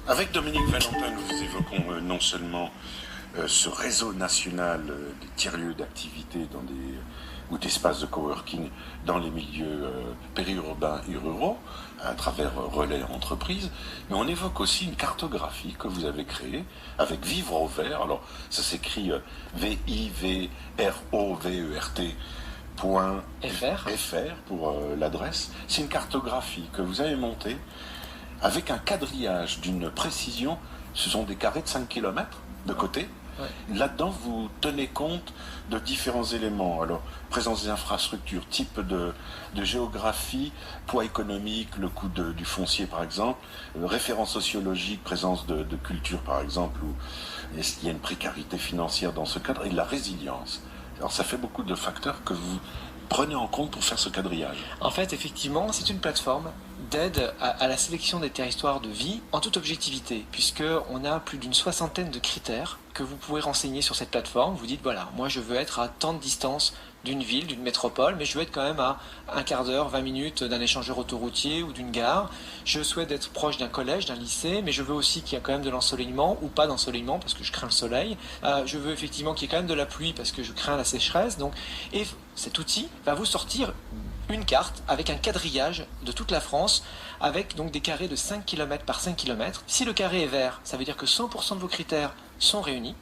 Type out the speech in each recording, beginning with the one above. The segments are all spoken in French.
Avec Dominique Valentin, nous évoquons non seulement ce réseau national des tiers-lieux d'activité ou d'espaces de coworking dans les milieux périurbains et ruraux, à travers Relais Entreprises, mais on évoque aussi une cartographie que vous avez créée avec Vivre au Vert. Alors, ça s'écrit VIVROVERT. .fr pour l'adresse. C'est une cartographie que vous avez montée avec un quadrillage d'une précision. Ce sont des carrés de 5 km de côté. Ouais. Là-dedans, vous tenez compte de différents éléments. Alors, présence des infrastructures, type de géographie, poids économique, le coût du foncier, par exemple, référence sociologique, présence de culture, par exemple, ou est-ce qu'il y a une précarité financière dans ce cadre, et la résilience. Alors, ça fait beaucoup de facteurs que vous prenez en compte pour faire ce quadrillage. En fait, effectivement, c'est une plateforme d'aide à la sélection des territoires de vie en toute objectivité, puisqu'on a plus d'une soixantaine de critères que vous pouvez renseigner sur cette plateforme. Vous dites, voilà, moi je veux être à tant de distance d'une ville, d'une métropole, mais je veux être quand même à un quart d'heure, 20 minutes d'un échangeur autoroutier ou d'une gare. Je souhaite être proche d'un collège, d'un lycée, mais je veux aussi qu'il y ait quand même de l'ensoleillement ou pas d'ensoleillement parce que je crains le soleil. Je veux effectivement qu'il y ait quand même de la pluie parce que je crains la sécheresse. Donc, et cet outil va vous sortir une carte avec un quadrillage de toute la France avec donc des carrés de 5 km par 5 km. Si le carré est vert, ça veut dire que 100% de vos critères sont réunis.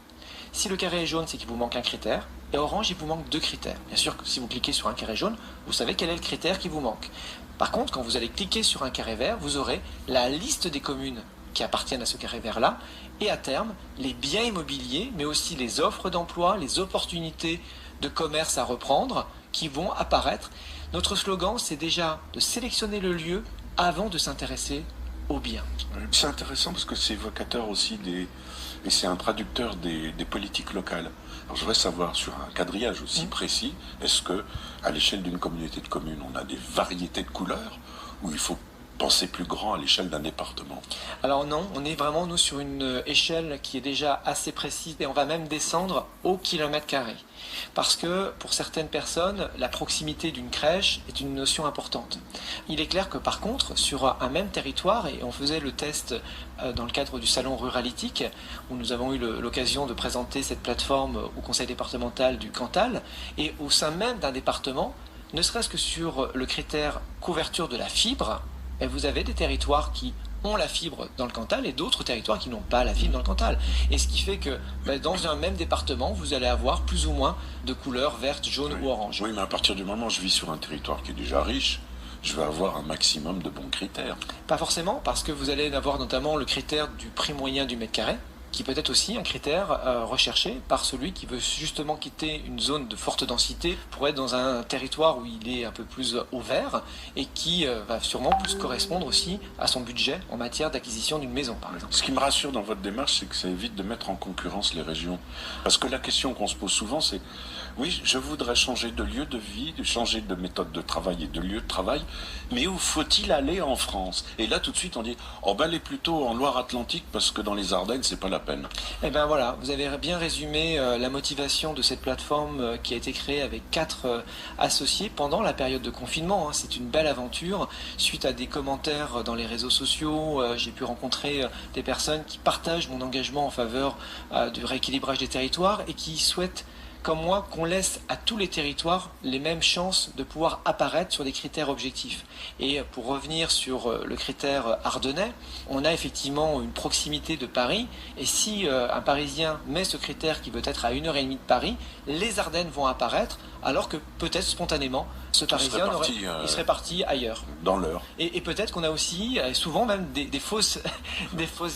Si le carré est jaune, c'est qu'il vous manque un critère. Et orange, il vous manque 2 critères. Bien sûr que si vous cliquez sur un carré jaune, vous savez quel est le critère qui vous manque. Par contre, quand vous allez cliquer sur un carré vert, vous aurez la liste des communes qui appartiennent à ce carré vert-là, et à terme, les biens immobiliers, mais aussi les offres d'emploi, les opportunités de commerce à reprendre qui vont apparaître. Notre slogan, c'est déjà de sélectionner le lieu avant de s'intéresser aux biens. C'est intéressant parce que c'est évocateur aussi et c'est un traducteur des politiques locales. Alors je voudrais savoir, sur un quadrillage aussi précis, est-ce que à l'échelle d'une communauté de communes, on a des variétés de couleurs ou il faut penser plus grand à l'échelle d'un département? Alors non, on est vraiment, nous, sur une échelle qui est déjà assez précise et on va même descendre au kilomètre carré. Parce que pour certaines personnes, la proximité d'une crèche est une notion importante. Il est clair que par contre, sur un même territoire, et on faisait le test dans le cadre du salon ruralitique, où nous avons eu l'occasion de présenter cette plateforme au conseil départemental du Cantal, et au sein même d'un département, ne serait-ce que sur le critère couverture de la fibre, vous avez des territoires qui ont la fibre dans le Cantal et d'autres territoires qui n'ont pas la fibre dans le Cantal. Et ce qui fait que dans un même département, vous allez avoir plus ou moins de couleurs vertes, jaunes ou oranges. Oui, mais à partir du moment où je vis sur un territoire qui est déjà riche, je vais avoir un maximum de bons critères. Pas forcément, parce que vous allez avoir notamment le critère du prix moyen du mètre carré, qui peut être aussi un critère recherché par celui qui veut justement quitter une zone de forte densité pour être dans un territoire où il est un peu plus au vert et qui va sûrement plus correspondre aussi à son budget en matière d'acquisition d'une maison, par exemple. Ce qui me rassure dans votre démarche, c'est que ça évite de mettre en concurrence les régions. Parce que la question qu'on se pose souvent, c'est oui, je voudrais changer de lieu de vie, de changer de méthode de travail et de lieu de travail, mais où faut-il aller en France? Et là, tout de suite, on dit oh ben, allez plutôt en Loire-Atlantique parce que dans les Ardennes, c'est pas la peine. Eh bien voilà, vous avez bien résumé la motivation de cette plateforme qui a été créée avec 4 associés pendant la période de confinement. C'est une belle aventure. Suite à des commentaires dans les réseaux sociaux, j'ai pu rencontrer des personnes qui partagent mon engagement en faveur du rééquilibrage des territoires et qui souhaitent, comme moi, qu'on laisse à tous les territoires les mêmes chances de pouvoir apparaître sur des critères objectifs. Et pour revenir sur le critère ardennais, on a effectivement une proximité de Paris, et si un Parisien met ce critère qui veut être à 1h30 de Paris, les Ardennes vont apparaître, alors que peut-être spontanément, ce Parisien il serait parti ailleurs. Dans l'heure. Et peut-être qu'on a aussi souvent même des fausses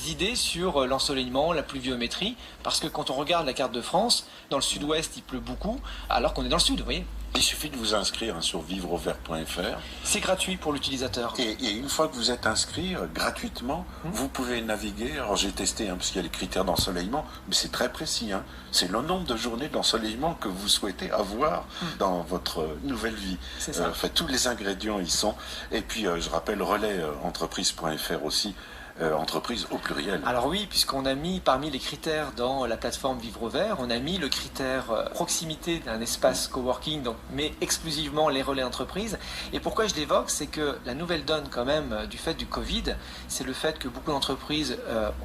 idées sur l'ensoleillement, la pluviométrie, parce que quand on regarde la carte de France, dans le sud-ouest il pleut beaucoup, alors qu'on est dans le sud, vous voyez. Il suffit de vous inscrire sur vivreauvert.fr. C'est gratuit pour l'utilisateur. Et une fois que vous êtes inscrit gratuitement, vous pouvez naviguer. Alors j'ai testé, parce qu'il y a les critères d'ensoleillement, mais c'est très précis. C'est le nombre de journées d'ensoleillement que vous souhaitez avoir dans votre nouvelle vie. C'est ça. Tous les ingrédients y sont. Et puis je rappelle relaisentreprise.fr aussi. entreprise au pluriel. Alors oui, puisqu'on a mis parmi les critères dans la plateforme Vivre Vert, on a mis le critère proximité d'un espace coworking, donc, mais exclusivement les relais entreprises. Et pourquoi je l'évoque, c'est que la nouvelle donne quand même du fait du Covid, c'est le fait que beaucoup d'entreprises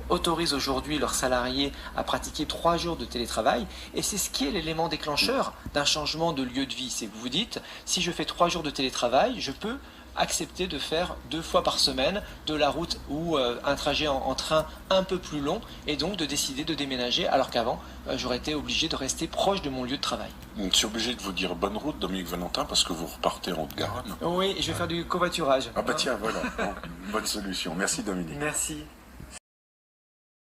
autorisent aujourd'hui leurs salariés à pratiquer 3 jours de télétravail. Et c'est ce qui est l'élément déclencheur d'un changement de lieu de vie. C'est que vous vous dites, si je fais 3 jours de télétravail, je peux accepter de faire 2 fois par semaine de la route ou un trajet en train un peu plus long et donc de décider de déménager alors qu'avant j'aurais été obligé de rester proche de mon lieu de travail. Je suis obligé de vous dire bonne route, Dominique Valentin, parce que vous repartez en Haute-Garonne. Oui, je vais faire du covoiturage. Ah bah tiens, voilà, bon, bonne solution. Merci Dominique. Merci.